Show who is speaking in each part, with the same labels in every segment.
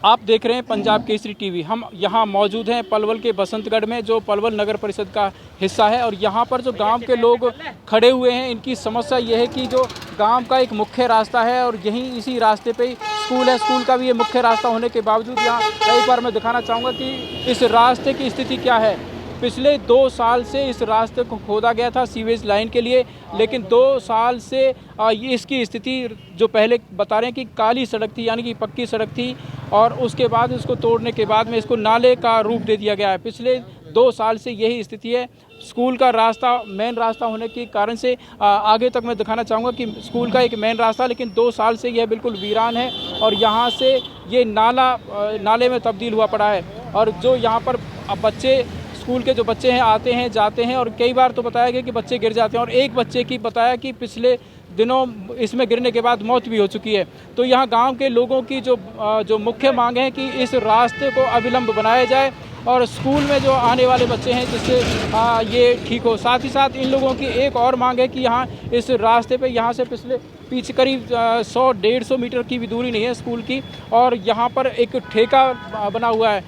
Speaker 1: आप देख रहे हैं पंजाब केसरी टीवी। हम यहाँ मौजूद हैं पलवल के बसंतगढ़ में, जो पलवल नगर परिषद का हिस्सा है। और यहाँ पर जो गांव के लोग खड़े हुए हैं, इनकी समस्या ये है कि जो गांव का एक मुख्य रास्ता है और यहीं इसी रास्ते पे ही स्कूल है। स्कूल का भी ये मुख्य रास्ता होने के बावजूद यहाँ कई बार मैं दिखाना चाहूँगा कि इस रास्ते की स्थिति क्या है। पिछले 2 साल से इस रास्ते को खोदा गया था सीवेज लाइन के लिए, लेकिन 2 साल से इसकी स्थिति जो पहले बता रहे हैं कि काली सड़क थी, यानी कि पक्की सड़क थी, और उसके बाद इसको तोड़ने के बाद में इसको नाले का रूप दे दिया गया है। पिछले 2 साल से यही स्थिति है। स्कूल का रास्ता मेन रास्ता होने के कारण से आगे तक मैं दिखाना चाहूँगा कि स्कूल का एक मेन रास्ता, लेकिन 2 साल से यह बिल्कुल वीरान है और यहाँ से ये नाले में तब्दील हुआ पड़ा है। और जो यहाँ पर बच्चे, स्कूल के जो बच्चे हैं, आते हैं जाते हैं, और कई बार तो बताया गया कि बच्चे गिर जाते हैं, और एक बच्चे की बताया कि पिछले दिनों इसमें गिरने के बाद मौत भी हो चुकी है। तो यहाँ गांव के लोगों की जो मुख्य मांग है कि इस रास्ते को अविलंब बनाया जाए और स्कूल में जो आने वाले बच्चे हैं जिससे ये ठीक हो। साथ ही साथ इन लोगों की एक और मांग है कि यहाँ इस रास्ते पे यहाँ से पीछे करीब 100-150 मीटर की भी दूरी नहीं है स्कूल की, और यहाँ पर एक ठेका बना हुआ है,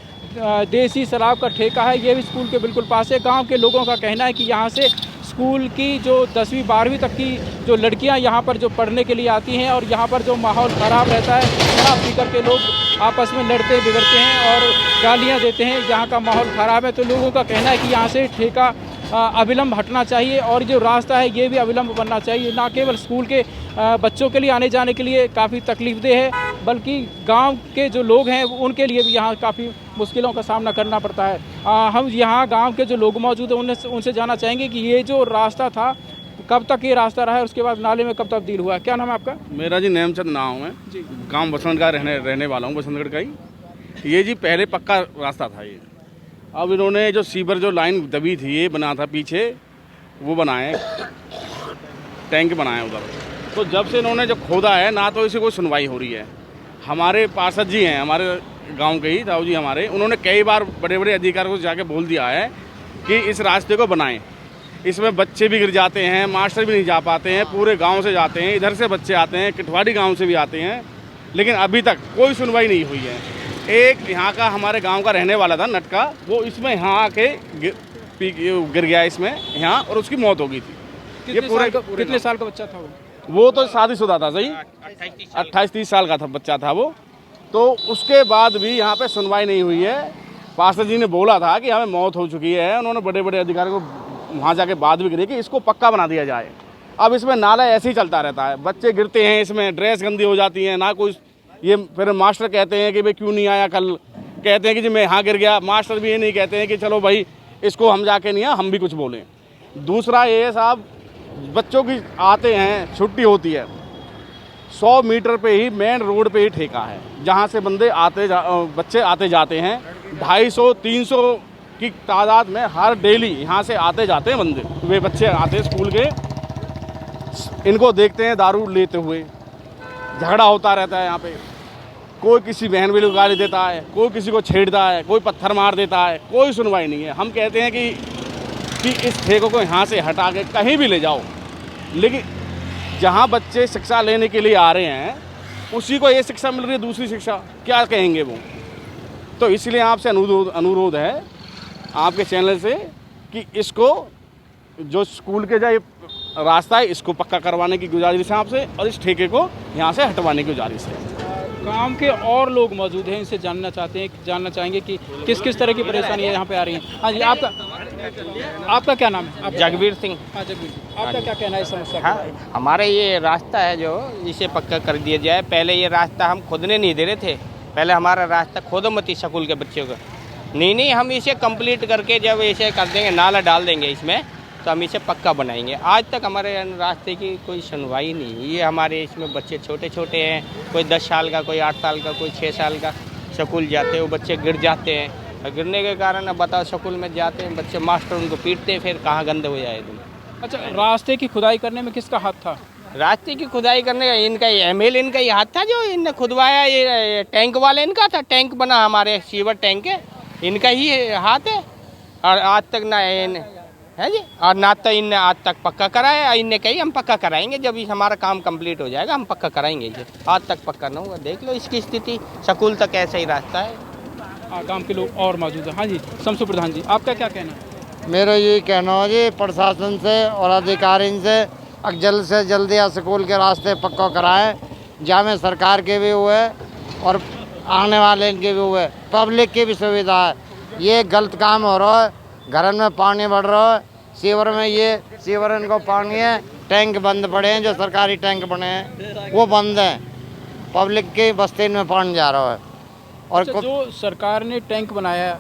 Speaker 1: देसी शराब का ठेका है, ये भी स्कूल के बिल्कुल पास है। गांव के लोगों का कहना है कि यहाँ से स्कूल की जो 10वीं 12वीं तक की जो लड़कियां यहाँ पर जो पढ़ने के लिए आती हैं, और यहाँ पर जो माहौल ख़राब रहता है, शराब पी कर के लोग आपस में लड़ते बिगड़ते हैं और गालियाँ देते हैं, यहाँ का माहौल ख़राब है। तो लोगों का कहना है कि यहाँ से ठेका अविलंब हटना चाहिए और जो रास्ता है ये भी अविलंब बनना चाहिए। ना केवल स्कूल के बच्चों के लिए आने जाने के लिए काफ़ी तकलीफदेह है, बल्कि गांव के जो लोग हैं उनके लिए भी यहाँ काफ़ी मुश्किलों का सामना करना पड़ता है। हम यहाँ गांव के जो लोग मौजूद हैं उनसे जानना चाहेंगे कि ये जो रास्ता था कब तक ये रास्ता रहा है, उसके बाद नाले में कब तब्दील हुआ है। क्या नाम है आपका?
Speaker 2: मेरा जी नेमचंद नाम है जी। गांव बसंतगढ़ रहने वाला हूँ, बसंतगढ़ का ही। ये जी पहले पक्का रास्ता था ये। अब इन्होंने जो सीवर जो लाइन दबी थी ये बना था पीछे, वो बनाए, टैंक बनाए उधर। तो जब से इन्होंने जो खोदा है ना तो इसे कोई सुनवाई हो रही है। हमारे पार्षद जी हैं हमारे गांव के ही, ताऊ जी हमारे, उन्होंने कई बार बड़े बड़े अधिकारियों को जाके बोल दिया है कि इस रास्ते को बनाएं। इसमें बच्चे भी गिर जाते हैं, मास्टर भी नहीं जा पाते हैं, पूरे गांव से जाते हैं, इधर से बच्चे आते हैं, किठवाड़ी गांव से भी आते हैं, लेकिन अभी तक कोई सुनवाई नहीं हुई है। एक यहाँ का हमारे गांव का रहने वाला था नटका, वो इसमें यहाँ आके गिर गया इसमें यहाँ, और उसकी मौत हो गई थी।
Speaker 1: कितने साल का बच्चा था
Speaker 2: वो तो शादीशुदा था, सही 28-30 साल का था बच्चा था वो। तो उसके बाद भी यहाँ पे सुनवाई नहीं हुई है। पास्टर जी ने बोला था कि हमें मौत हो चुकी है, उन्होंने बड़े बड़े अधिकारियों को वहाँ जाके बात भी करी कि इसको पक्का बना दिया जाए। अब इसमें नाला ऐसे ही चलता रहता है, बच्चे गिरते हैं, इसमें ड्रेस गंदी हो जाती है ना कोई। ये फिर मास्टर कहते हैं कि भाई क्यों नहीं आया कल, कहते हैं कि जी मैं यहाँ गिर गया। मास्टर भी ये नहीं कहते हैं कि चलो भाई इसको हम जाके नहीं हम भी कुछ बोलें। दूसरा ये साहब, बच्चों की आते हैं, छुट्टी होती है, 100 मीटर पे ही मेन रोड पे ही ठेका है, जहाँ से बच्चे आते जाते हैं। 250-300 की तादाद में हर डेली यहाँ से आते जाते हैं बंदे, वे बच्चे आते हैं स्कूल के। इनको देखते हैं दारू लेते हुए, झगड़ा होता रहता है यहाँ पे। कोई किसी बहन भी गाली देता है, कोई किसी को छेड़ता है, कोई पत्थर मार देता है, कोई सुनवाई नहीं है। हम कहते हैं कि इस ठेकों को यहाँ से हटा के कहीं भी ले जाओ, लेकिन जहाँ बच्चे शिक्षा लेने के लिए आ रहे हैं उसी को ये शिक्षा मिल रही है, दूसरी शिक्षा क्या कहेंगे वो। तो इसलिए आपसे अनुरोध है आपके चैनल से कि इसको जो स्कूल के जो रास्ता है इसको पक्का करवाने की गुजारिश है आपसे, और इस ठेके को यहाँ से हटवाने की गुजारिश है।
Speaker 1: गांव के और लोग मौजूद हैं, इनसे जानना चाहेंगे कि किस किस तरह की परेशानियां यहाँ पे आ रही हैं। हाँ जी, आपका क्या नाम है?
Speaker 3: जगबीर सिंह।
Speaker 1: हाँ जगबीर, आपका क्या कहना है इस समस्या
Speaker 3: हाँ, हमारे ये रास्ता है जो इसे पक्का कर दिया जाए। पहले ये रास्ता हम खुदने नहीं दे रहे थे, पहले हमारा रास्ता खोदो मत स्कूल के बच्चों का। नहीं हम इसे कंप्लीट करके जब इसे कर देंगे, नाला डाल देंगे इसमें, तो हम इसे पक्का बनाएंगे। आज तक हमारे रास्ते की कोई सुनवाई नहीं हुई है। हमारे इसमें बच्चे छोटे छोटे हैं, कोई 10 साल का, कोई 8 साल का, कोई 6 साल का, स्कूल जाते हैं, वो बच्चे गिर जाते हैं। और गिरने के कारण अब बताओ, स्कूल में जाते हैं बच्चे, मास्टर उनको पीटते हैं, फिर कहाँ गंदे हो जाए तुम।
Speaker 1: अच्छा, रास्ते की खुदाई करने में किसका हाथ था?
Speaker 3: रास्ते की खुदाई करने का इनका एमएल इनका ही हाथ था, जो इनने खुदवाया। ये टैंक वाले इनका था, टैंक बना हमारे सीवर टैंक है, इनका ही हाथ है। और आज तक ना है जी। और ना तो इनने आज तक पक्का कराया, इनने कही हम पक्का कराएंगे, जब इस हमारा काम कंप्लीट हो जाएगा हम पक्का कराएंगे। ये आज तक पक्का ना हुआ। देख लो इसकी स्थिति, स्कूल तक ऐसा ही रास्ता है।
Speaker 1: गांव के लोग और मौजूद हैं। हाँ जी, शमसू प्रधान जी, आपका क्या कहना है?
Speaker 4: मेरा ये कहना है जी, प्रशासन से और अधिकारी से जल्द से जल्दी स्कूल के रास्ते पक्का कराएं, जहाँ सरकार के भी हुए और आने वाले इनके भी हुए, पब्लिक की भी सुविधा है। ये गलत काम हो रहा है, घरों में पानी बढ़ रहा है, सीवर में ये सीवर इनको पानी है, टैंक बंद पड़े हैं, जो सरकारी टैंक बने हैं वो बंद हैं, पब्लिक की बस्ती में पानी जा रहा है। और
Speaker 1: अच्छा, जो सरकार ने टैंक बनाया,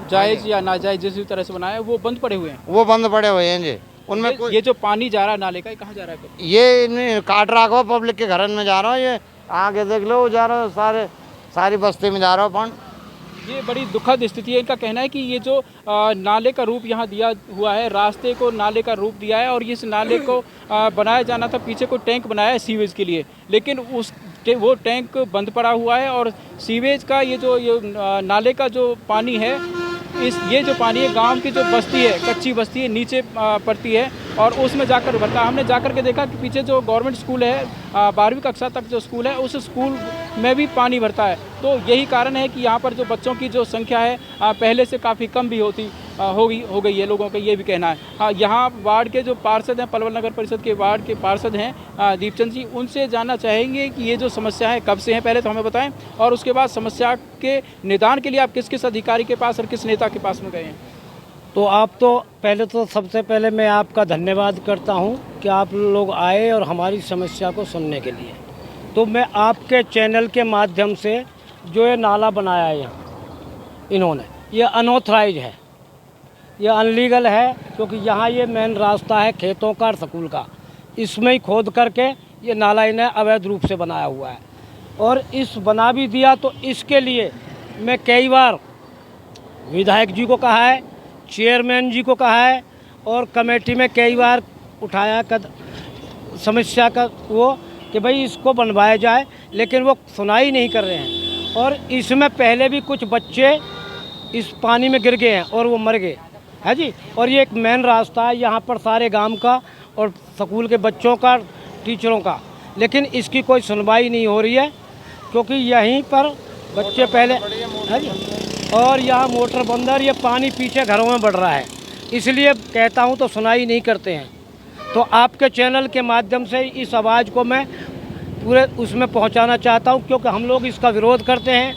Speaker 1: जायज़ या नाजायज़ जिस भी तरह से बनाया, वो बंद पड़े हुए हैं।
Speaker 4: वो बंद पड़े हुए हैं जी। उनमें
Speaker 1: ये जो पानी जा रहा है नाले का, ये कहाँ जा रहा है?
Speaker 4: ये इन्हें काट रखा, पब्लिक के घरों में जा रहा है, ये आगे देख लो जा रहा है, सारी बस्ती में जा रहा है पानी।
Speaker 1: ये बड़ी दुखद स्थिति है। इनका कहना है कि ये जो नाले का रूप यहाँ दिया हुआ है, रास्ते को नाले का रूप दिया है, और इस नाले को बनाया जाना था, पीछे को टैंक बनाया है सीवेज के लिए, लेकिन वो टैंक बंद पड़ा हुआ है। और सीवेज का ये नाले का जो पानी है, ये जो पानी है गांव की जो बस्ती है, कच्ची बस्ती है, नीचे पड़ती है और उसमें जाकर भरता है। हमने जाकर के देखा कि पीछे जो गवर्नमेंट स्कूल है, 12वीं कक्षा तक जो स्कूल है, उस स्कूल में भी पानी भरता है। तो यही कारण है कि यहाँ पर जो बच्चों की जो संख्या है पहले से काफ़ी कम भी हो गई है, लोगों का ये भी कहना है। यहाँ वार्ड के जो पार्षद हैं, पलवल नगर परिषद के वार्ड के पार्षद हैं दीपचंद जी, उनसे जानना चाहेंगे कि ये जो समस्या है कब से है, पहले तो हमें बताएं, और उसके बाद समस्या के निदान के लिए आप किस किस अधिकारी के पास और किस नेता के पास में गए हैं?
Speaker 5: तो आप तो पहले तो सबसे पहले मैं आपका धन्यवाद करता हूं कि आप लोग आए और हमारी समस्या को सुनने के लिए। तो मैं आपके चैनल के माध्यम से जो ये नाला बनाया है यहाँ इन्होंने, ये अनऑथराइज है, ये अनलीगल है, क्योंकि यहाँ ये मेन रास्ता है खेतों का और स्कूल का, इसमें ही खोद करके ये नाला इन्हें अवैध रूप से बनाया हुआ है। और इस बना भी दिया तो इसके लिए मैं कई बार विधायक जी को कहा है, चेयरमैन जी को कहा है, और कमेटी में कई बार उठाया समस्या का वो कि भाई इसको बनवाया जाए, लेकिन वो सुनाई नहीं कर रहे हैं। और इसमें पहले भी कुछ बच्चे इस पानी में गिर गए हैं और वो मर गए है जी। और ये एक मेन रास्ता है यहाँ पर सारे गांव का और स्कूल के बच्चों का, टीचरों का, लेकिन इसकी कोई सुनवाई नहीं हो रही है, क्योंकि यहीं पर बच्चे पहले है जी, और यहाँ मोटर बंद है, ये पानी पीछे घरों में बढ़ रहा है, इसलिए कहता हूँ तो सुनाई नहीं करते हैं। तो आपके चैनल के माध्यम से इस आवाज़ को मैं पूरे उसमें पहुँचाना चाहता हूँ, क्योंकि हम लोग इसका विरोध करते हैं,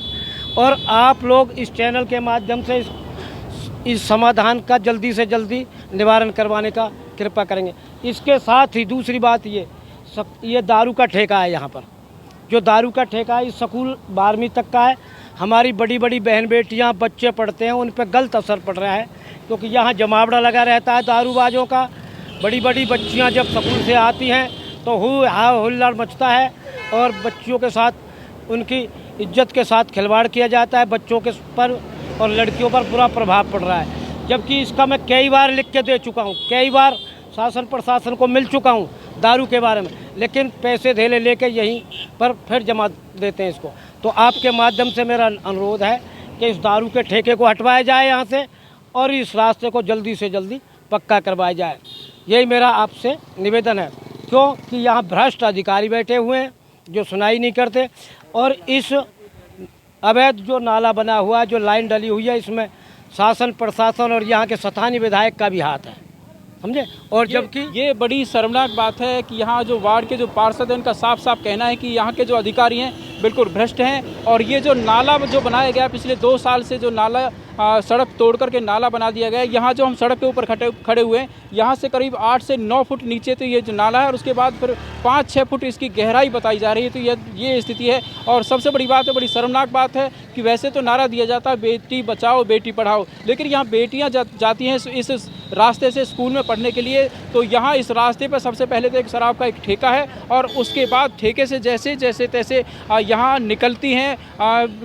Speaker 5: और आप लोग इस चैनल के माध्यम से इस समाधान का जल्दी से जल्दी निवारण करवाने का कृपा करेंगे। इसके साथ ही दूसरी बात ये दारू का ठेका है, यहाँ पर जो दारू का ठेका है, इस स्कूल 12वीं तक का है, हमारी बड़ी बड़ी बहन बेटियां बच्चे पढ़ते हैं, उन पर गलत असर पड़ रहा है, क्योंकि यहाँ जमावड़ा लगा रहता है दारूबाजों का। बड़ी बड़ी बच्चियां जब स्कूल से आती हैं तो हुल्लड़ मचता है, और बच्चियों के साथ उनकी इज्जत के साथ खिलवाड़ किया जाता है, बच्चों के पर और लड़कियों पर बुरा प्रभाव पड़ रहा है। जबकि इसका मैं कई बार लिख के दे चुका हूँ, कई बार शासन प्रशासन को मिल चुका हूँ दारू के बारे में, लेकिन पैसे धेले लेके यहीं पर फिर जमा देते हैं इसको। तो आपके माध्यम से मेरा अनुरोध है कि इस दारू के ठेके को हटवाया जाए यहाँ से, और इस रास्ते को जल्दी से जल्दी पक्का करवाया जाए, यही मेरा आपसे निवेदन है। क्योंकि यहाँ भ्रष्ट अधिकारी बैठे हुए हैं जो सुनाई नहीं करते, और इस अवैध जो नाला बना हुआ है, जो लाइन डली हुई है, इसमें शासन प्रशासन और यहाँ के स्थानीय विधायक का भी हाथ है, समझे। और जबकि
Speaker 1: ये बड़ी शर्मनाक बात है कि यहाँ जो वार्ड के जो पार्षद हैं, उनका साफ साफ कहना है कि यहाँ के जो अधिकारी हैं बिल्कुल भ्रष्ट हैं, और ये जो नाला जो बनाया गया पिछले 2 साल से, जो नाला सड़क तोड़ करके नाला बना दिया गया है, यहाँ जो हम सड़क के ऊपर खड़े हुए हैं, यहाँ से करीब 8 से 9 फुट नीचे तो ये जो नाला है, और उसके बाद फिर 5-6 फुट इसकी गहराई बताई जा रही है। तो ये स्थिति है। और सबसे बड़ी बात है, बड़ी शर्मनाक बात है कि वैसे तो नारा दिया जाता है बेटी बचाओ बेटी पढ़ाओ, लेकिन यहाँ बेटियाँ जाती हैं इस रास्ते से स्कूल में पढ़ने के लिए। तो यहाँ इस रास्ते पर सबसे पहले तो एक शराब का एक ठेका है, और उसके बाद ठेके से जैसे तैसे यहाँ निकलती हैं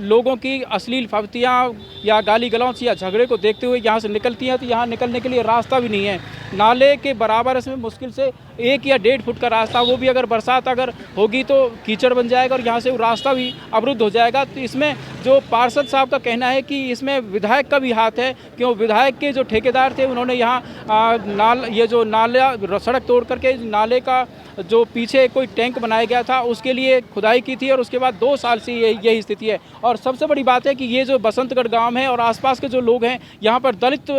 Speaker 1: लोगों की अश्लील फबतियाँ या गाली गलौच या झगड़े को देखते हुए यहाँ से निकलती हैं। तो यहाँ निकलने के लिए रास्ता भी नहीं है, नाले के बराबर इसमें मुश्किल से 1 या 1.5 फुट का रास्ता, वो भी अगर बरसात अगर होगी तो कीचड़ बन जाएगा और यहाँ से वो रास्ता भी अवरुद्ध हो जाएगा। तो इसमें जो पार्षद साहब का कहना है कि इसमें विधायक का भी हाथ है, क्यों विधायक के जो ठेकेदार थे उन्होंने यहाँ ये जो नाला सड़क तोड़ करके नाले का जो पीछे कोई टैंक बनाया गया था उसके लिए खुदाई की थी और उसके बाद 2 साल से यही स्थिति है। और सबसे बड़ी बात है कि ये जो बसंतगढ़ गांव है और आसपास के जो लोग हैं यहाँ पर दलित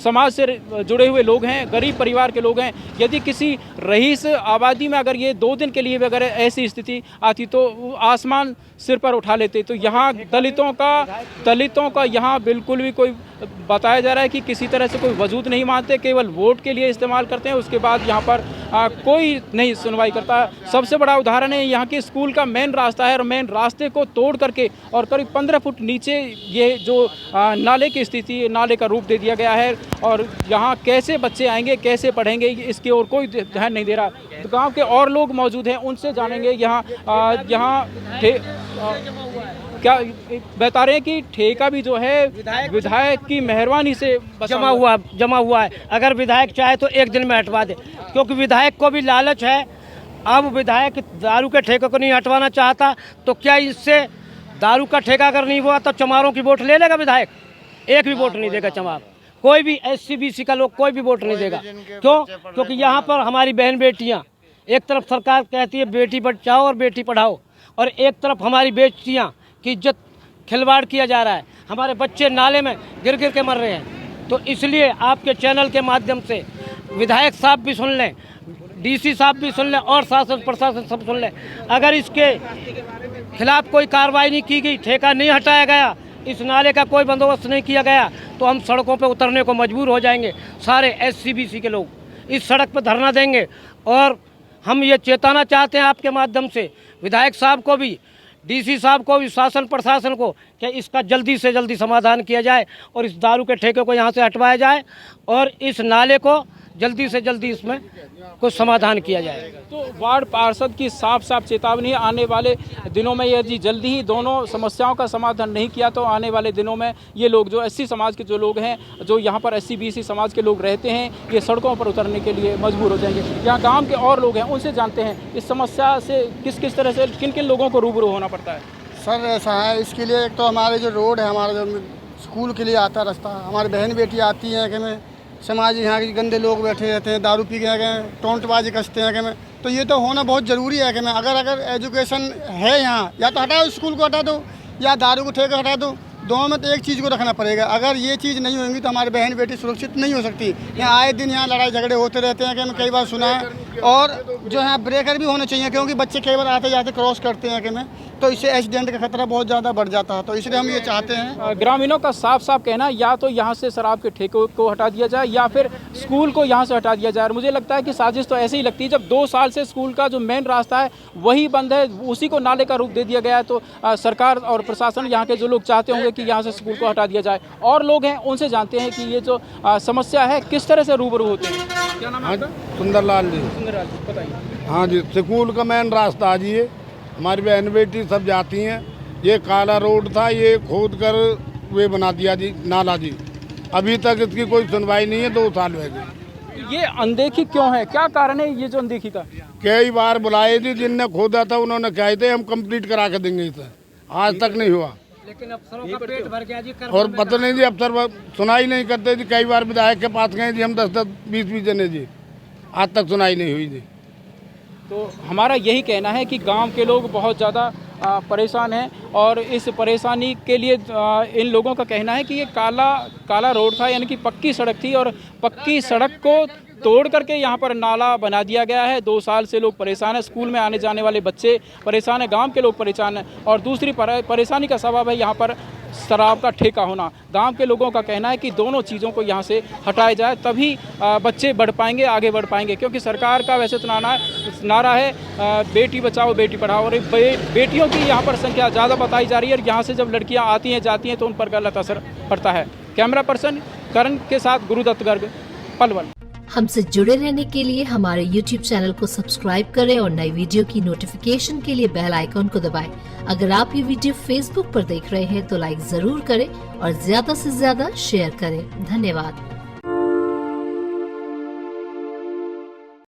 Speaker 1: समाज से जुड़े हुए लोग हैं, गरीब परिवार के लोग हैं। यदि किसी रईस आबादी में अगर ये 2 दिन के लिए भी अगर ऐसी स्थिति आती तो आसमान सिर पर उठा लेते। तो यहाँ दलितों का यहाँ बिल्कुल भी कोई बताया जा रहा है कि किसी तरह से कोई वजूद नहीं मानते, केवल वोट के लिए इस्तेमाल करते हैं। उसके बाद यहाँ पर कोई नहीं सुनवाई करता। सबसे बड़ा उदाहरण है यहाँ के स्कूल का मेन रास्ता है और मेन रास्ते को तोड़ करके और करीब 15 फुट नीचे ये जो नाले की स्थिति, नाले का रूप दे दिया गया है। और यहाँ कैसे बच्चे आएंगे, कैसे पढ़ेंगे, इसकी ओर कोई ध्यान नहीं दे रहा। तो गाँव के और लोग मौजूद हैं, उनसे जानेंगे यहाँ क्या बता रहे हैं कि ठेका भी जो है विधायक की मेहरबानी से
Speaker 5: जमा हुआ है। अगर विधायक चाहे तो 1 दिन में हटवा दे, क्योंकि विधायक को भी लालच है। अब विधायक दारू के ठेके को नहीं हटवाना चाहता तो क्या इससे दारू का ठेका अगर नहीं हुआ तो चमारों की वोट ले लेगा विधायक? एक भी वोट नहीं देगा चमार, कोई भी SC-BC का लोग कोई भी वोट नहीं देगा। क्यों? क्योंकि यहाँ पर हमारी बहन बेटियाँ, एक तरफ सरकार कहती है बेटी बचाओ और बेटी पढ़ाओ, और एक तरफ हमारी बेटियाँ की इज्जत खिलवाड़ किया जा रहा है। हमारे बच्चे नाले में गिर गिर के मर रहे हैं। तो इसलिए आपके चैनल के माध्यम से विधायक साहब भी सुन लें, DC साहब भी सुन लें और शासन प्रशासन सब सुन लें। अगर इसके खिलाफ कोई कार्रवाई नहीं की गई, ठेका नहीं हटाया गया, इस नाले का कोई बंदोबस्त नहीं किया गया तो हम सड़कों पर उतरने को मजबूर हो जाएंगे। सारे SC-BC के लोग इस सड़क पर धरना देंगे। और हम ये चेताना चाहते हैं आपके माध्यम से विधायक साहब को भी, DC साहब को भी, शासन प्रशासन को, कि इसका जल्दी से जल्दी समाधान किया जाए और इस दारू के ठेके को यहाँ से हटवाया जाए और इस नाले को जल्दी से जल्दी इसमें कुछ समाधान किया जाए।
Speaker 1: तो वार्ड पार्षद की साफ साफ चेतावनी है, आने वाले दिनों में यदि जल्दी ही दोनों समस्याओं का समाधान नहीं किया तो आने वाले दिनों में ये लोग जो SC समाज के जो लोग हैं, जो यहाँ पर SC-BC समाज के लोग रहते हैं, ये सड़कों पर उतरने के लिए मजबूर हो जाएंगे। यहाँ गाँव के और लोग हैं, उनसे जानते हैं इस समस्या से किस तरह से किन किन लोगों को रूबरू होना पड़ता है।
Speaker 6: सर ऐसा है, इसके लिए एक तो हमारे जो रोड है, हमारा जो स्कूल के लिए आता रास्ता, हमारी बहन बेटी आती हैं कि मैं समाज यहाँ के गंदे लोग बैठे रहते हैं, दारू पी गए टोंटबाजी कसते हैं कि मैं, तो ये तो होना बहुत ज़रूरी है कि मैं अगर एजुकेशन है यहाँ, या तो हटाओ स्कूल को हटा दो या दारू को ठेका हटा दो, दोनों में तो एक चीज़ को रखना पड़ेगा। अगर ये चीज़ नहीं होंगी तो हमारी बहन बेटी सुरक्षित नहीं हो सकती। यहाँ आए दिन यहाँ लड़ाई झगड़े होते रहते हैं कि मैं कई बार सुना है। और जो है ब्रेकर भी होने चाहिए, क्योंकि बच्चे कई बार आते जाते क्रॉस करते हैं कि मैं, तो इससे एक्सीडेंट का खतरा बहुत ज़्यादा बढ़ जाता है। तो इसलिए हम ये चाहते हैं,
Speaker 1: ग्रामीणों का साफ साफ कहना या तो यहाँ से शराब के ठेकों को हटा दिया जाए या फिर स्कूल को यहाँ से हटा दिया जाए। मुझे लगता है कि साजिश तो ऐसे ही लगती है, जब 2 साल से स्कूल का जो मेन रास्ता है वही बंद है, उसी को नाले का रूप दे दिया गया है। तो सरकार और प्रशासन, यहाँ के जो लोग चाहते होंगे कि यहाँ से स्कूल को हटा दिया जाए। और लोग हैं, उनसे जानते हैं कि ये जो समस्या है किस तरह से रूबरू होते हैं। क्या नाम है आपका?
Speaker 7: सुंदरलाल जी।
Speaker 1: सुंदरलाल जी, बताइए।
Speaker 7: हाँ जी, स्कूल का मेन रास्ता जी है, हमारी बहन बेटी सब जाती हैं। ये काला रोड था, ये खोद कर वे बना दिया जी नाला जी। अभी तक इसकी कोई सुनवाई नहीं है, 2 साल हो गए।
Speaker 1: ये अनदेखी क्यों है, क्या कारण है ये जो अनदेखी का?
Speaker 7: कई बार बुलाए जी, जिनने खोदा था उन्होंने कहे थे हम कंप्लीट करा के देंगे इसे, आज तक नहीं हुआ।
Speaker 5: लेकिन अफसरों का पेट भर गया जी,
Speaker 7: और पता नहीं जी, अफसर सुनाई नहीं करते जी। कई बार विधायक के पास गए जी हम 10-10, 20-20 जने जी, आज तक सुनाई नहीं हुई जी।
Speaker 1: तो हमारा यही कहना है कि गांव के लोग बहुत ज़्यादा परेशान हैं और इस परेशानी के लिए इन लोगों का कहना है कि ये काला रोड था, यानी कि पक्की सड़क थी और पक्की सड़क को तोड़ करके यहाँ पर नाला बना दिया गया है। 2 साल से लोग परेशान हैं, स्कूल में आने जाने वाले बच्चे परेशान हैं, गांव के लोग परेशान हैं। और दूसरी परेशानी का सबब है यहाँ पर शराब का ठेका होना। गांव के लोगों का कहना है कि दोनों चीज़ों को यहाँ से हटाया जाए, तभी बच्चे बढ़ पाएंगे, आगे बढ़ पाएंगे। क्योंकि सरकार का वैसे तो नारा है बेटी बचाओ बेटी पढ़ाओ, और बेटियों की यहाँ पर संख्या ज़्यादा बताई जा रही है। और यहाँ से जब लड़कियाँ आती हैं जाती हैं तो उन पर गलत असर पड़ता है। कैमरा पर्सन करण के साथ गुरुदत्त गर्ग, पलवल।
Speaker 8: हमसे जुड़े रहने के लिए हमारे YouTube चैनल को सब्सक्राइब करें और नई वीडियो की नोटिफिकेशन के लिए बेल आइकॉन को दबाएं। अगर आप ये वीडियो Facebook पर देख रहे हैं तो लाइक जरूर करें और ज्यादा से ज्यादा शेयर करें। धन्यवाद।